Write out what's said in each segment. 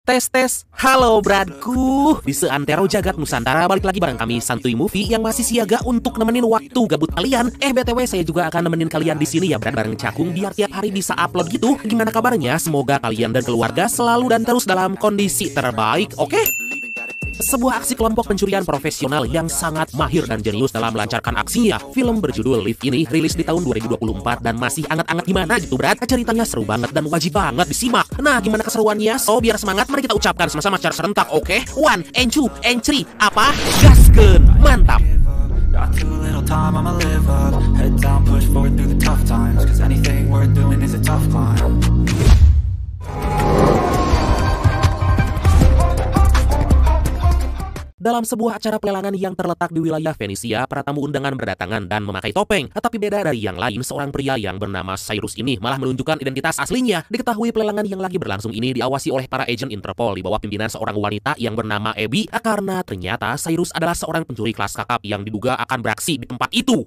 Tes tes, halo bradku. Di seantero jagat Nusantara balik lagi bareng kami Santuy Movie yang masih siaga untuk nemenin waktu gabut kalian. BTW saya juga akan nemenin kalian di sini ya Brad, bareng Cakung biar tiap hari bisa upload gitu. Gimana kabarnya? Semoga kalian dan keluarga selalu dan terus dalam kondisi terbaik, oke? Sebuah aksi kelompok pencurian profesional yang sangat mahir dan jenius dalam melancarkan aksinya. Film berjudul Live ini rilis di tahun 2024 dan masih anget-anget gimana gitu Brad. Ceritanya seru banget dan wajib banget disimak. Nah, gimana keseruannya? So, biar semangat mari kita ucapkan sama-sama secara serentak, oke? 1, and 2, and 3. Apa? Gaskeun! Mantap! Got too little time, I'ma live up. Head down, push forward through the tough times. Cause anything worth doing is a tough climb. Dalam sebuah acara pelelangan yang terletak di wilayah Venesia, para tamu undangan berdatangan dan memakai topeng. Tapi beda dari yang lain, seorang pria yang bernama Cyrus ini malah menunjukkan identitas aslinya. Diketahui pelelangan yang lagi berlangsung ini diawasi oleh para agen Interpol di bawah pimpinan seorang wanita yang bernama Abby, karena ternyata Cyrus adalah seorang pencuri kelas kakap yang diduga akan beraksi di tempat itu.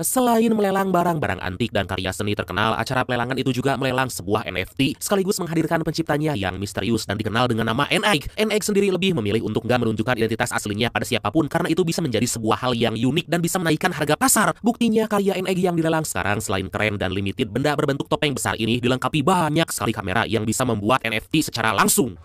Selain melelang barang-barang antik dan karya seni terkenal, acara pelelangan itu juga melelang sebuah NFT sekaligus menghadirkan penciptanya yang misterius dan dikenal dengan nama NX. NX sendiri lebih memilih untuk nggak menunjukkan identitas aslinya pada siapapun karena itu bisa menjadi sebuah hal yang unik dan bisa menaikkan harga pasar. Buktinya karya NX yang dilelang sekarang selain keren dan limited, benda berbentuk topeng besar ini dilengkapi banyak sekali kamera yang bisa membuat NFT secara langsung.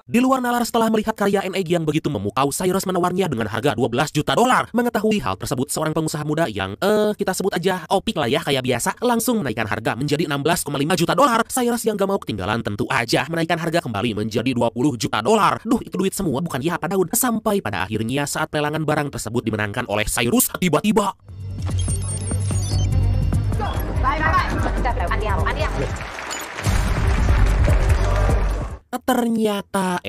Di luar nalar setelah melihat karya NX yang begitu memukau, Cyrus menawarnya dengan harga $12 juta. Mengetahui hal tersebut, seorang pengusaha muda yang kita sebut aja Opik lah ya kayak biasa, langsung menaikkan harga menjadi $16,5 juta. Cyrus yang gak mau ketinggalan tentu aja menaikkan harga kembali menjadi $20 juta. Duh, itu duit semua bukan ya apa daun. Sampai pada akhirnya saat pelelangan barang tersebut dimenangkan oleh Cyrus, tiba-tiba Ternyata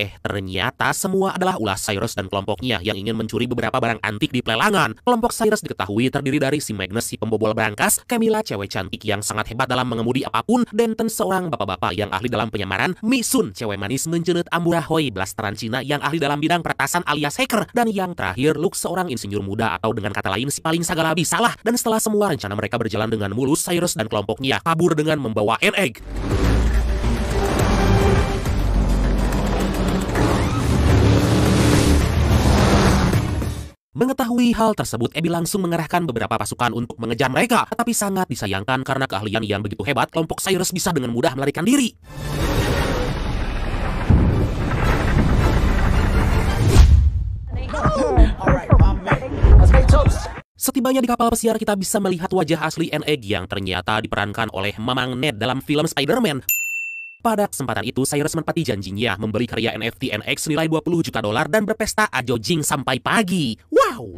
semua adalah ulah Cyrus dan kelompoknya yang ingin mencuri beberapa barang antik di pelelangan. Kelompok Cyrus diketahui terdiri dari si Magnus, si pembobol berangkas, Camilla, cewek cantik yang sangat hebat dalam mengemudi apapun, Denton, seorang bapak-bapak yang ahli dalam penyamaran, Misun, cewek manis mencenut Amburahoy, blasteran Cina yang ahli dalam bidang peretasan alias hacker, dan yang terakhir Luke, seorang insinyur muda atau dengan kata lain si paling sagala bisalah. Dan setelah semua rencana mereka berjalan dengan mulus, Cyrus dan kelompoknya kabur dengan membawa NX. Mengetahui hal tersebut, Abby langsung mengerahkan beberapa pasukan untuk mengejar mereka. Tapi sangat disayangkan karena keahlian yang begitu hebat, kelompok Cyrus bisa dengan mudah melarikan diri. Setibanya di kapal pesiar, kita bisa melihat wajah asli NX yang ternyata diperankan oleh Mamang Ned dalam film Spider-Man. Pada kesempatan itu, Cyrus menepati janjinya membeli karya NFT NX senilai $20 juta dan berpesta ajojing sampai pagi. Wow!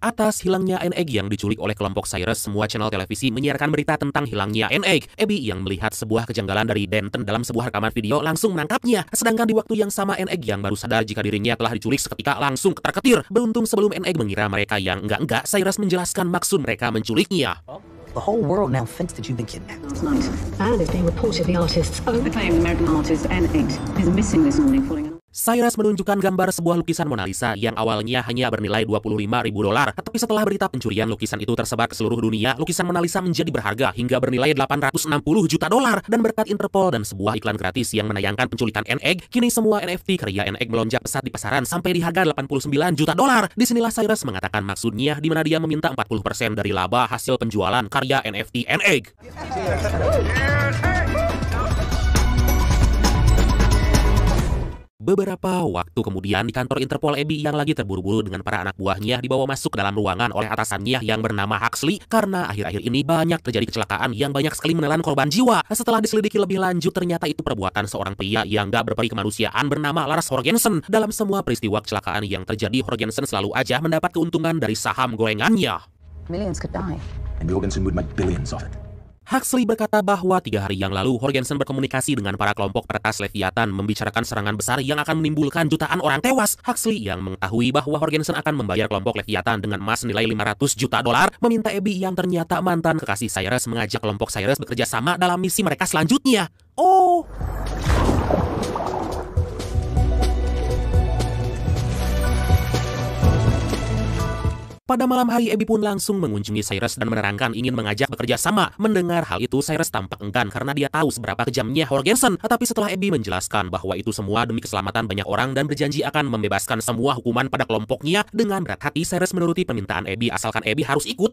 Atas hilangnya NX yang diculik oleh kelompok Cyrus, semua channel televisi menyiarkan berita tentang hilangnya NX. Abby yang melihat sebuah kejanggalan dari Denton dalam sebuah rekaman video langsung menangkapnya. Sedangkan di waktu yang sama, NX yang baru sadar jika dirinya telah diculik seketika langsung ketar-ketir. Beruntung sebelum NX mengira mereka yang enggak, Cyrus menjelaskan maksud mereka menculiknya. The whole world now thinks that you've been kidnapped. Last night, and it's being reported the artist's own. The claimed American artist NX is missing this morning following an... Cyrus menunjukkan gambar sebuah lukisan Mona Lisa yang awalnya hanya bernilai $25.000. Tapi setelah berita pencurian lukisan itu tersebar ke seluruh dunia, lukisan Mona Lisa menjadi berharga hingga bernilai $860 juta. Dan berkat Interpol dan sebuah iklan gratis yang menayangkan penculikan NX, kini semua NFT karya NX melonjak pesat di pasaran sampai di harga $89 juta. Disinilah Cyrus mengatakan maksudnya, di mana dia meminta 40% dari laba hasil penjualan karya NFT NX. Beberapa waktu kemudian di kantor Interpol, Abby yang lagi terburu-buru dengan para anak buahnya dibawa masuk ke dalam ruangan oleh atasannya yang bernama Huxley karena akhir-akhir ini banyak terjadi kecelakaan yang banyak sekali menelan korban jiwa. Setelah diselidiki lebih lanjut, ternyata itu perbuatan seorang pria yang gak berperi kemanusiaan bernama Lars Horgensen. Dalam semua peristiwa kecelakaan yang terjadi, Horgensen selalu aja mendapat keuntungan dari saham gorengannya. Millions could die. And Jorgensen would make billions of it. Huxley berkata bahwa 3 hari yang lalu Jorgensen berkomunikasi dengan para kelompok peretas Leviathan membicarakan serangan besar yang akan menimbulkan jutaan orang tewas. Huxley yang mengetahui bahwa Jorgensen akan membayar kelompok Leviathan dengan emas nilai $500 juta, meminta Abby yang ternyata mantan kekasih Cyrus mengajak kelompok Cyrus bekerja sama dalam misi mereka selanjutnya. Oh. Pada malam hari, Abby pun langsung mengunjungi Cyrus dan menerangkan ingin mengajak bekerja sama. Mendengar hal itu, Cyrus tampak enggan karena dia tahu seberapa kejamnya Jorgensen. Tapi setelah Abby menjelaskan bahwa itu semua demi keselamatan banyak orang dan berjanji akan membebaskan semua hukuman pada kelompoknya, dengan berat hati Cyrus menuruti permintaan Abby asalkan Abby harus ikut.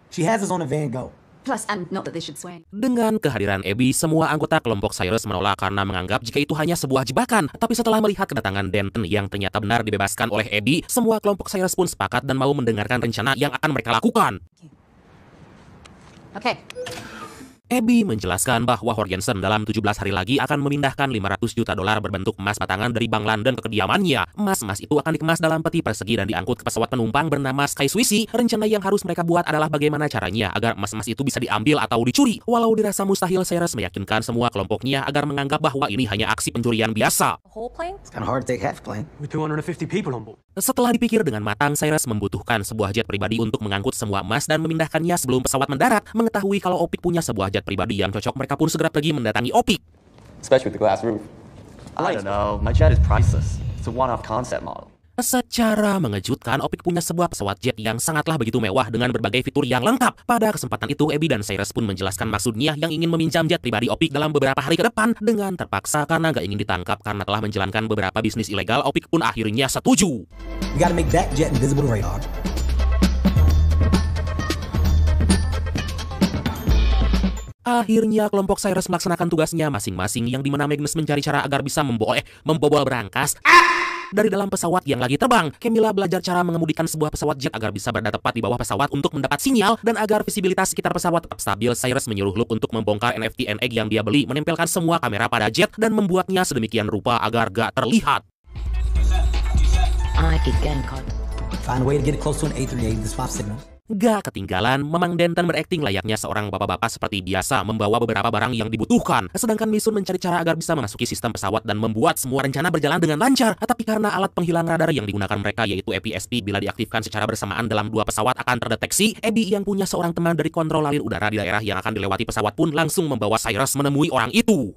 She has us on a van go. Plus, and not that they should swing. Dengan kehadiran Abby, semua anggota kelompok Cyrus menolak karena menganggap jika itu hanya sebuah jebakan. Tapi setelah melihat kedatangan Denton yang ternyata benar dibebaskan oleh Abby, semua kelompok Cyrus pun sepakat dan mau mendengarkan rencana yang akan mereka lakukan. Okay. Abby menjelaskan bahwa Jorgensen dalam 17 hari lagi akan memindahkan $500 juta berbentuk emas batangan dari Bank London ke kediamannya. Emas-emas itu akan dikemas dalam peti persegi dan diangkut ke pesawat penumpang bernama Sky Swissie. Rencana yang harus mereka buat adalah bagaimana caranya agar emas-emas itu bisa diambil atau dicuri. Walau dirasa mustahil, Cyrus meyakinkan semua kelompoknya agar menganggap bahwa ini hanya aksi pencurian biasa. Whole plane? It's kind of hard to take half plane. With 250 people on board. Setelah dipikir dengan matang, Cyrus membutuhkan sebuah jet pribadi untuk mengangkut semua emas dan memindahkannya sebelum pesawat mendarat. Mengetahui kalau Opik punya sebuah jet pribadi yang cocok, mereka pun segera pergi mendatangi Opik. Especially with the glass roof. I don't know, my jet is priceless. It's a one-off concept model. Secara mengejutkan, Opik punya sebuah pesawat jet yang sangatlah begitu mewah dengan berbagai fitur yang lengkap. Pada kesempatan itu, Abby dan Cyrus pun menjelaskan maksudnya yang ingin meminjam jet pribadi Opik dalam beberapa hari ke depan. Dengan terpaksa karena gak ingin ditangkap karena telah menjalankan beberapa bisnis ilegal, Opik pun akhirnya setuju. We gotta make that jet invisible to radar. Akhirnya kelompok Cyrus melaksanakan tugasnya masing-masing, yang dimana Magnus mencari cara agar bisa membobol berangkas dari dalam pesawat yang lagi terbang. Camilla belajar cara mengemudikan sebuah pesawat jet agar bisa berada tepat di bawah pesawat untuk mendapat sinyal, dan agar visibilitas sekitar pesawat tetap stabil, Cyrus menyuruh Luke untuk membongkar NFT egg yang dia beli, menempelkan semua kamera pada jet dan membuatnya sedemikian rupa agar gak terlihat. Find a way to get it close to an A38 with the swap signal. Gak ketinggalan, memang Denton berakting layaknya seorang bapak-bapak seperti biasa, membawa beberapa barang yang dibutuhkan. Sedangkan Misun mencari cara agar bisa memasuki sistem pesawat dan membuat semua rencana berjalan dengan lancar. Tapi karena alat penghilang radar yang digunakan mereka, yaitu APSP, bila diaktifkan secara bersamaan dalam 2 pesawat akan terdeteksi. Abby yang punya seorang teman dari kontrol lalin udara di daerah yang akan dilewati pesawat pun langsung membawa Cyrus menemui orang itu.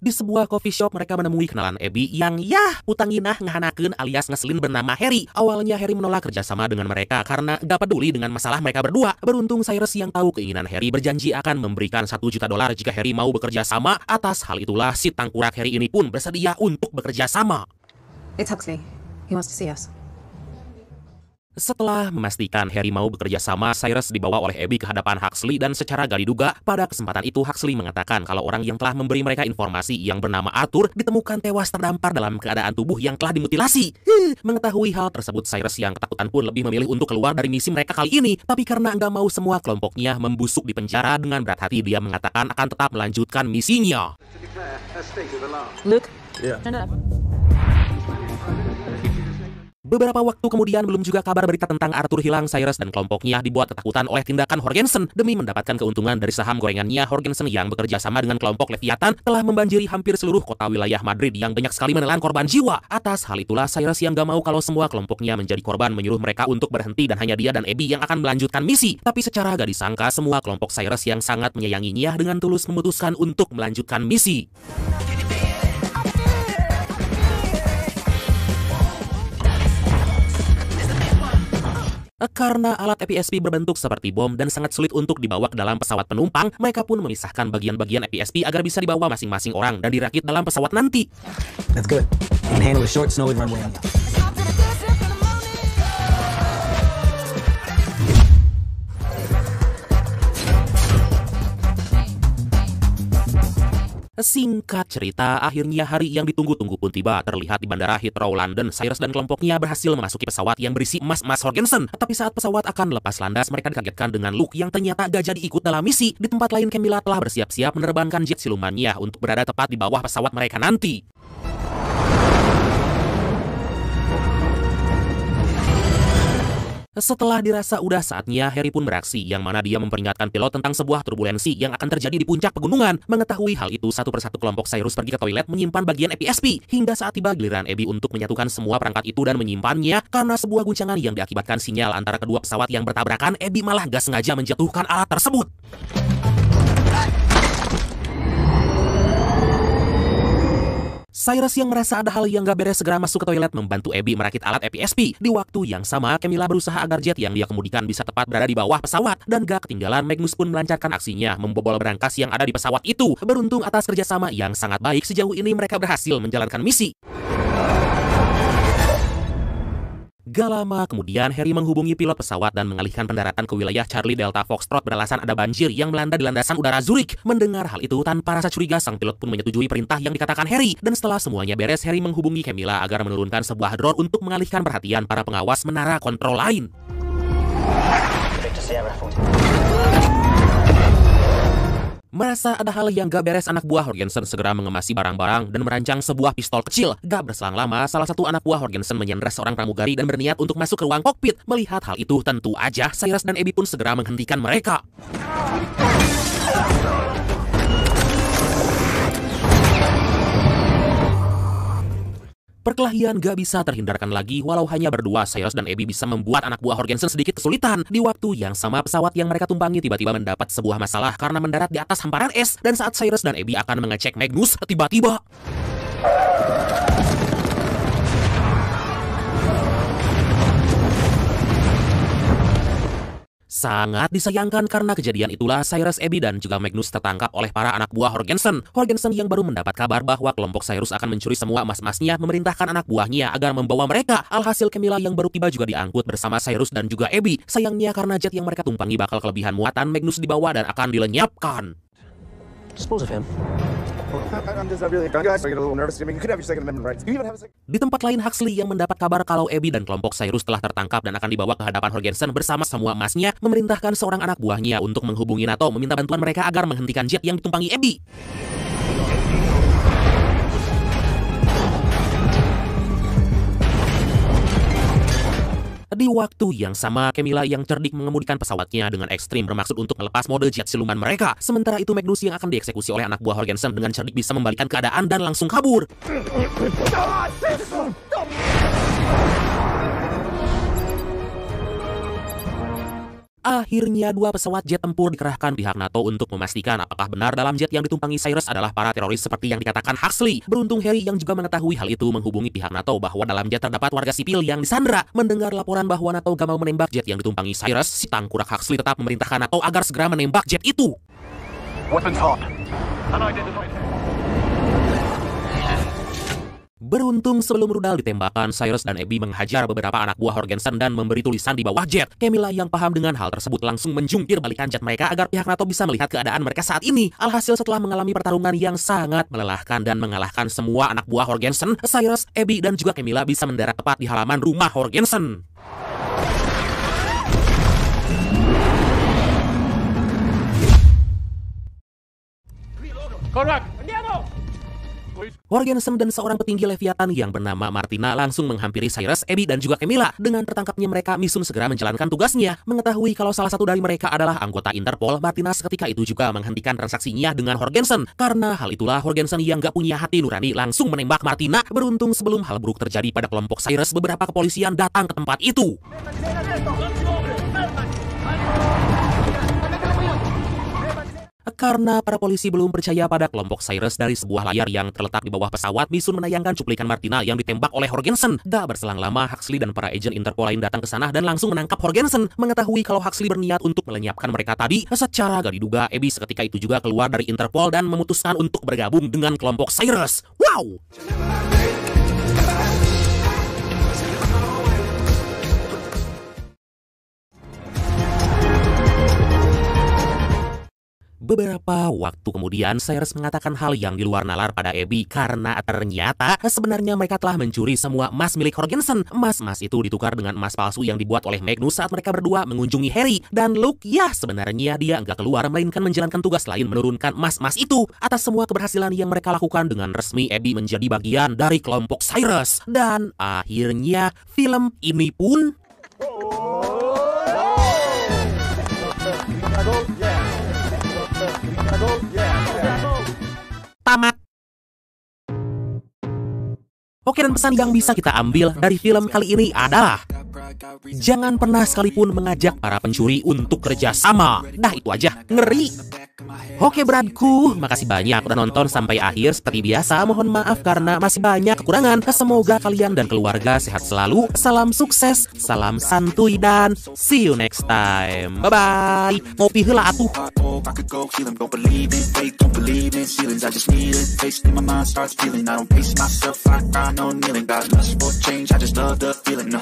Di sebuah coffee shop, mereka menemui kenalan Abby yang putanginah ngahanakeun alias ngeselin bernama Harry. Awalnya Harry menolak kerjasama dengan mereka karena gak peduli dengan masalah mereka berdua. Beruntung Cyrus yang tahu keinginan Harry berjanji akan memberikan $1 juta jika Harry mau bekerja sama. Atas hal itulah si tangkurak Harry ini pun bersedia untuk bekerja sama. It's Huxley. He wants to see us. Setelah memastikan Harry mau bekerja sama, Cyrus dibawa oleh Abby ke hadapan Huxley, dan secara gak diduga, pada kesempatan itu Huxley mengatakan kalau orang yang telah memberi mereka informasi yang bernama Arthur ditemukan tewas terdampar dalam keadaan tubuh yang telah dimutilasi. Mengetahui hal tersebut, Cyrus yang ketakutan pun lebih memilih untuk keluar dari misi mereka kali ini. Tapi karena nggak mau semua kelompoknya membusuk di penjara, dengan berat hati dia mengatakan akan tetap melanjutkan misinya. Luke? Yeah. Beberapa waktu kemudian, belum juga kabar berita tentang Arthur hilang, Cyrus dan kelompoknya dibuat ketakutan oleh tindakan Jorgensen. Demi mendapatkan keuntungan dari saham gorengannya, Jorgensen yang bekerja sama dengan kelompok Leviathan telah membanjiri hampir seluruh kota wilayah Madrid yang banyak sekali menelan korban jiwa. Atas hal itulah, Cyrus yang gak mau kalau semua kelompoknya menjadi korban menyuruh mereka untuk berhenti dan hanya dia dan Abby yang akan melanjutkan misi. Tapi secara gak disangka, semua kelompok Cyrus yang sangat menyayanginya dengan tulus memutuskan untuk melanjutkan misi. Karena alat APSP berbentuk seperti bom dan sangat sulit untuk dibawa ke dalam pesawat penumpang, mereka pun memisahkan bagian-bagian APSP agar bisa dibawa masing-masing orang dan dirakit dalam pesawat nanti. That's good. You can handle a short, snowy runway. Singkat cerita, akhirnya hari yang ditunggu-tunggu pun tiba. Terlihat di Bandara Heathrow, London, Cyrus dan kelompoknya berhasil memasuki pesawat yang berisi emas-emas Jorgensen. Tapi saat pesawat akan lepas landas, mereka dikagetkan dengan Luke yang ternyata gak jadi ikut dalam misi. Di tempat lain, Camilla telah bersiap-siap menerbangkan jet silumannya untuk berada tepat di bawah pesawat mereka nanti. Setelah dirasa udah saatnya, Harry pun beraksi, yang mana dia memperingatkan pilot tentang sebuah turbulensi yang akan terjadi di puncak pegunungan. Mengetahui hal itu, satu persatu kelompok Cyrus pergi ke toilet menyimpan bagian EPSP, hingga saat tiba giliran Abby untuk menyatukan semua perangkat itu dan menyimpannya. Karena sebuah guncangan yang diakibatkan sinyal antara kedua pesawat yang bertabrakan, Abby malah gak sengaja menjatuhkan alat tersebut. Cyrus yang merasa ada hal yang gak beres segera masuk ke toilet membantu Abby merakit alat EPSP. Di waktu yang sama, Camilla berusaha agar jet yang dia kemudikan bisa tepat berada di bawah pesawat. Dan gak ketinggalan, Magnus pun melancarkan aksinya, membobol berangkas yang ada di pesawat itu. Beruntung atas kerjasama yang sangat baik, sejauh ini mereka berhasil menjalankan misi. Gak lama kemudian, Harry menghubungi pilot pesawat dan mengalihkan pendaratan ke wilayah Charlie Delta Foxtrot beralasan ada banjir yang melanda di landasan udara Zurich. Mendengar hal itu, tanpa rasa curiga, sang pilot pun menyetujui perintah yang dikatakan Harry. Dan setelah semuanya beres, Harry menghubungi Camilla agar menurunkan sebuah drone untuk mengalihkan perhatian para pengawas menara kontrol lain. Merasa ada hal yang gak beres, anak buah Jorgensen segera mengemasi barang-barang dan merancang sebuah pistol kecil. Gak berselang lama, salah satu anak buah Jorgensen menyandra seorang pramugari dan berniat untuk masuk ke ruang kokpit. Melihat hal itu, tentu aja Cyrus dan Abby pun segera menghentikan mereka. Perkelahian gak bisa terhindarkan lagi, walau hanya berdua, Cyrus dan Abby bisa membuat anak buah Jorgensen sedikit kesulitan. Di waktu yang sama, pesawat yang mereka tumpangi tiba-tiba mendapat sebuah masalah karena mendarat di atas hamparan es. Dan saat Cyrus dan Abby akan mengecek Magnus, tiba-tiba sangat disayangkan karena kejadian itulah Cyrus, Abby, dan juga Magnus tertangkap oleh para anak buah Jorgensen. Jorgensen yang baru mendapat kabar bahwa kelompok Cyrus akan mencuri semua emas-emasnya memerintahkan anak buahnya agar membawa mereka. Alhasil Camilla yang baru tiba juga diangkut bersama Cyrus dan juga Abby. Sayangnya karena jet yang mereka tumpangi bakal kelebihan muatan, Magnus dibawa dan akan dilenyapkan. Di tempat lain, Huxley yang mendapat kabar kalau Abby dan kelompok Cyrus telah tertangkap dan akan dibawa ke hadapan Jorgensen bersama semua emasnya, memerintahkan seorang anak buahnya untuk menghubungi NATO meminta bantuan mereka agar menghentikan jet yang ditumpangi Abby. Di waktu yang sama, Camilla yang cerdik mengemudikan pesawatnya dengan ekstrim bermaksud untuk melepas mode jet siluman mereka. Sementara itu Magnus yang akan dieksekusi oleh anak buah Jorgensen dengan cerdik bisa membalikkan keadaan dan langsung kabur. Akhirnya dua pesawat jet tempur dikerahkan pihak NATO untuk memastikan apakah benar dalam jet yang ditumpangi Cyrus adalah para teroris seperti yang dikatakan Huxley. Beruntung Harry yang juga mengetahui hal itu menghubungi pihak NATO bahwa dalam jet terdapat warga sipil yang disandra. Mendengar laporan bahwa NATO gak mau menembak jet yang ditumpangi Cyrus, si tangkurak Huxley tetap memerintahkan NATO agar segera menembak jet itu. Weapons hot. Unidentified. Beruntung sebelum rudal ditembakkan, Cyrus dan Abby menghajar beberapa anak buah Jorgensen dan memberi tulisan di bawah jet. Camilla yang paham dengan hal tersebut langsung menjungkir balikan jet mereka agar pihak NATO bisa melihat keadaan mereka saat ini. Alhasil setelah mengalami pertarungan yang sangat melelahkan dan mengalahkan semua anak buah Jorgensen, Cyrus, Abby, dan juga Camilla bisa mendarat tepat di halaman rumah Jorgensen. Jorgensen dan seorang petinggi Leviathan yang bernama Martina langsung menghampiri Cyrus, Abby, dan juga Camilla. Dengan tertangkapnya mereka, Misun segera menjalankan tugasnya. Mengetahui kalau salah satu dari mereka adalah anggota Interpol, Martina seketika itu juga menghentikan transaksinya dengan Jorgensen. Karena hal itulah Jorgensen yang gak punya hati nurani langsung menembak Martina. Beruntung sebelum hal buruk terjadi pada kelompok Cyrus, beberapa kepolisian datang ke tempat itu. Karena para polisi belum percaya pada kelompok Cyrus, dari sebuah layar yang terletak di bawah pesawat, Misun menayangkan cuplikan Martina yang ditembak oleh Jorgensen. Gak berselang lama, Huxley dan para agen Interpol lain datang ke sana dan langsung menangkap Jorgensen. Mengetahui kalau Huxley berniat untuk melenyapkan mereka tadi, secara gak diduga, Abby seketika itu juga keluar dari Interpol dan memutuskan untuk bergabung dengan kelompok Cyrus. Wow! Beberapa waktu kemudian, Cyrus mengatakan hal yang di luar nalar pada Abby karena ternyata sebenarnya mereka telah mencuri semua emas milik Jorgensen. Emas-emas itu ditukar dengan emas palsu yang dibuat oleh Magnus saat mereka berdua mengunjungi Harry. Dan Luke, ya sebenarnya dia nggak keluar melainkan menjalankan tugas lain menurunkan emas-emas itu. Atas semua keberhasilan yang mereka lakukan, dengan resmi Abby menjadi bagian dari kelompok Cyrus. Dan akhirnya film ini pun Oke, dan pesan yang bisa kita ambil dari film kali ini adalah jangan pernah sekalipun mengajak para pencuri untuk kerjasama. Dah itu aja, ngeri. Oke bradku, makasih banyak udah nonton sampai akhir. Seperti biasa, mohon maaf karena masih banyak kekurangan. Semoga kalian dan keluarga sehat selalu. Salam sukses, salam santuy, dan see you next time. Bye-bye. Ngopi heula atuh. I could go heal them, don't believe in fate, don't believe in ceilings, I just need it, taste in my mind starts feeling, I don't pace myself, I cry, no kneeling, got lust for change, I just love the feeling, no.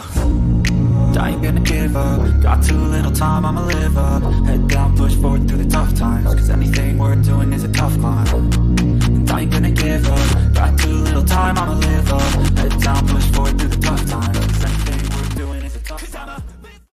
I ain't gonna give up, got too little time, I'ma live up, head down, push forward through the tough times, cause anything worth doing is a tough climb, and I ain't gonna give up, got too little time, I'ma live up,